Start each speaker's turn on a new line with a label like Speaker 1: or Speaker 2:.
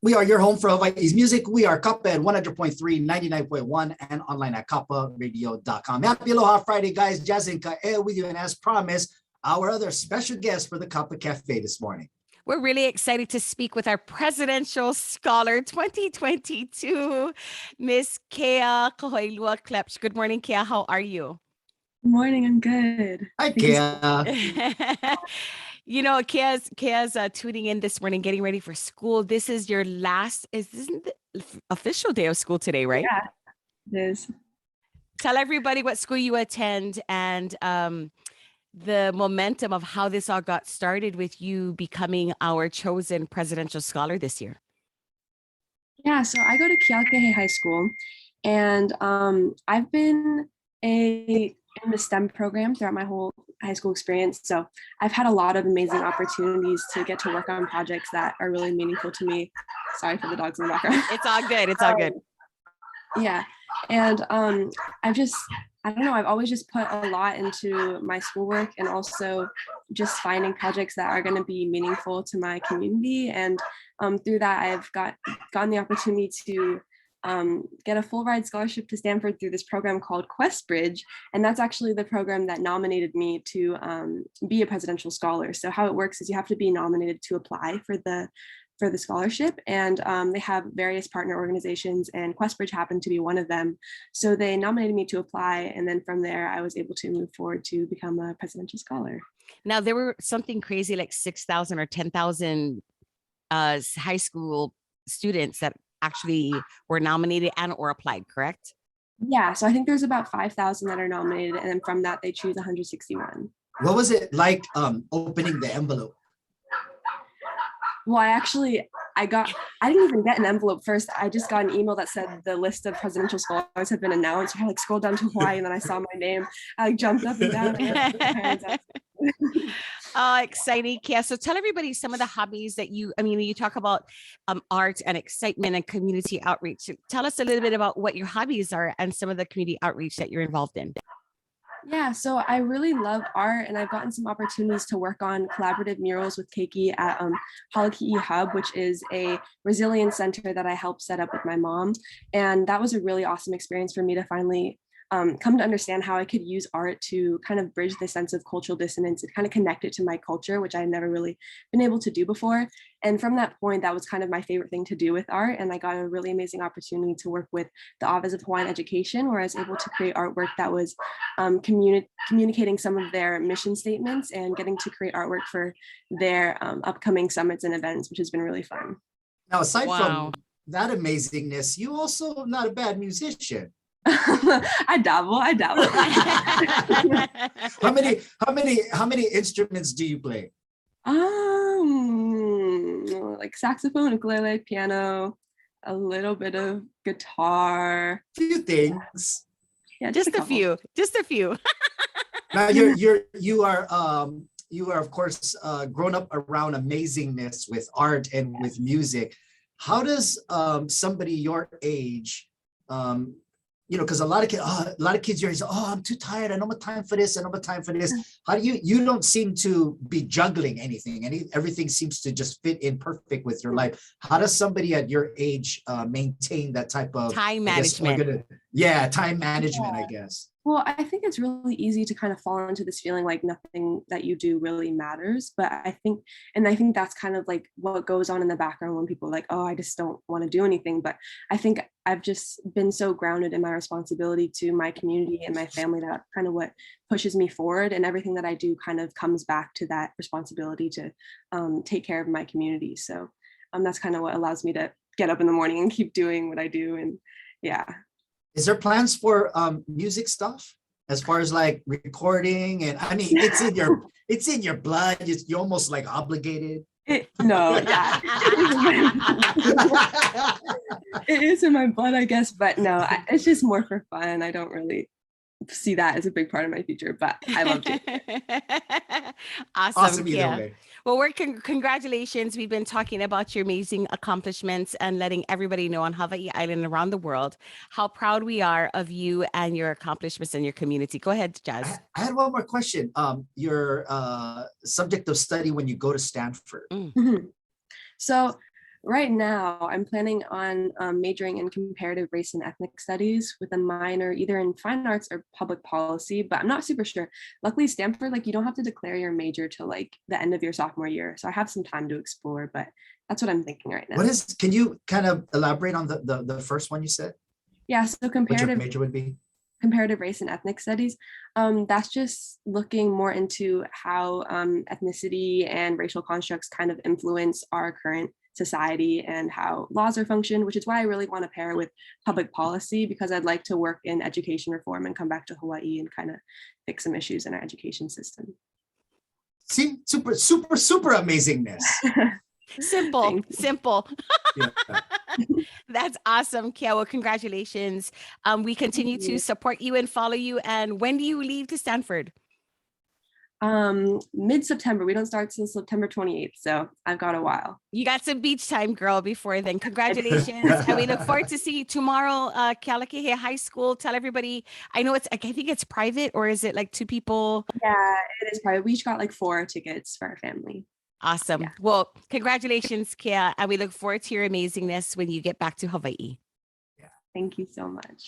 Speaker 1: We are your home for Hawaii's music. We are Kappa at 100.3, 99.1, and online at kapparadio.com. Happy Aloha Friday, guys. Jazz and Kea E with you. And as promised, our other special guest for the Kappa Cafe this morning.
Speaker 2: We're really excited to speak with our Presidential Scholar 2022, Miss Kea Kahoilua Clebsch. Good morning, Kea. How are you?
Speaker 3: Good morning. I'm good.
Speaker 1: Hi, Kea.
Speaker 2: You know, Kea's tweeting in this morning, getting ready for school. This is your isn't the official day of school today, right?
Speaker 3: Yeah, it is.
Speaker 2: Tell everybody what school you attend and the momentum of how this all got started with you becoming our chosen presidential scholar this year.
Speaker 3: Yeah, so I go to Kealakehe High School, and I've been in the STEM program throughout my whole high school experience. So I've had a lot of amazing opportunities to get to work on projects that are really meaningful to me. Sorry for the dogs in the background.
Speaker 2: It's all good. It's all good.
Speaker 3: Yeah. And I don't know, I've always just put a lot into my schoolwork and also just finding projects that are going to be meaningful to my community. And through that, I've gotten the opportunity to get a full ride scholarship to Stanford through this program called Bridge. And that's actually the program that nominated me to be a presidential scholar. So how it works is you have to be nominated to apply for the scholarship, and they have various partner organizations, and Bridge happened to be one of them. So they nominated me to apply, and then from there I was able to move forward to become a presidential scholar.
Speaker 2: Now there were something crazy like 6,000 or 10,000 high school students that actually were nominated and or applied, correct?
Speaker 3: Yeah, so I think there's about 5,000 that are nominated, and then from that they choose 161.
Speaker 1: What was it like opening the envelope?
Speaker 3: Well, I didn't even get an envelope first. I just got an email that said the list of presidential scholars had been announced. I scrolled down to Hawaii, and then I saw my name. I jumped up and down.
Speaker 2: Oh, exciting, Kea. So tell everybody some of the hobbies that you talk about art and excitement and community outreach. Tell us a little bit about what your hobbies are and some of the community outreach that you're involved in.
Speaker 3: Yeah, so I really love art, and I've gotten some opportunities to work on collaborative murals with Keiki at Kealakehe Hub, which is a resilience center that I helped set up with my mom. And that was a really awesome experience for me to finally come to understand how I could use art to kind of bridge the sense of cultural dissonance and kind of connect it to my culture, which I had never really been able to do before. And from that point, that was kind of my favorite thing to do with art. And I got a really amazing opportunity to work with the Office of Hawaiian Education, where I was able to create artwork that was communicating some of their mission statements and getting to create artwork for their upcoming summits and events, which has been really fun.
Speaker 1: Now, aside from that amazingness, you also not a bad musician.
Speaker 3: I dabble.
Speaker 1: How many instruments do you play?
Speaker 3: Like saxophone, ukulele, piano, a little bit of guitar.
Speaker 1: Few things.
Speaker 3: Yeah,
Speaker 2: just a few.
Speaker 1: Now you are of course grown up around amazingness with art and with music. How does somebody your age because a lot of kids are I'm too tired, I don't have time for this, I don't have time for this. How do you don't seem to be juggling anything, everything seems to just fit in perfect with your life. How does somebody at your age maintain that type of
Speaker 2: time management?
Speaker 1: Time management, I guess.
Speaker 3: Well, I think it's really easy to kind of fall into this feeling like nothing that you do really matters. But I think that's kind of like what goes on in the background when people are like, oh, I just don't want to do anything. But I think I've just been so grounded in my responsibility to my community and my family that kind of what pushes me forward. And everything that I do kind of comes back to that responsibility to take care of my community. So that's kind of what allows me to get up in the morning and keep doing what I do. And yeah.
Speaker 1: Is there plans for music stuff as far as like recording? And I mean, it's in your blood. You're almost like obligated.
Speaker 3: No, yeah. It is in my blood, I guess, but no, it's just more for fun. I don't really see that as a big part of my future, but I love it.
Speaker 2: Awesome. Yeah. Well, congratulations. We've been talking about your amazing accomplishments and letting everybody know on Hawaii Island and around the world how proud we are of you and your accomplishments in your community. Go ahead, Jazz.
Speaker 1: I had one more question. Your subject of study when you go to Stanford.
Speaker 3: Mm-hmm. So Right now, I'm planning on majoring in comparative race and ethnic studies with a minor either in fine arts or public policy, but I'm not super sure. Luckily, Stanford, like you don't have to declare your major till like the end of your sophomore year. So I have some time to explore, but that's what I'm thinking right now.
Speaker 1: Can you kind of elaborate on the first one you said?
Speaker 3: Yeah, so
Speaker 1: What your
Speaker 3: comparative
Speaker 1: major would be?
Speaker 3: comparative race and ethnic studies. That's just looking more into how ethnicity and racial constructs kind of influence our current society and how laws are functioned, which is why I really want to pair with public policy, because I'd like to work in education reform and come back to Hawaii and kind of fix some issues in our education system.
Speaker 1: See, super amazingness.
Speaker 2: Simple.
Speaker 1: Yeah.
Speaker 2: That's awesome, Kea. Well, congratulations. We continue to support you and follow you. And when do you leave to Stanford?
Speaker 3: Mid-September. We don't start till September 28th, so I've got a while.
Speaker 2: You got some beach time, girl, before then. Congratulations. And we look forward to see you tomorrow, Kealakehe High School. Tell everybody, I know I think it's private, or is it like 2 people?
Speaker 3: Yeah, it is private. We each got like 4 tickets for our family.
Speaker 2: Awesome. Yeah. Well, congratulations, Kea. And we look forward to your amazingness when you get back to Hawaii.
Speaker 3: Yeah. Thank you so much.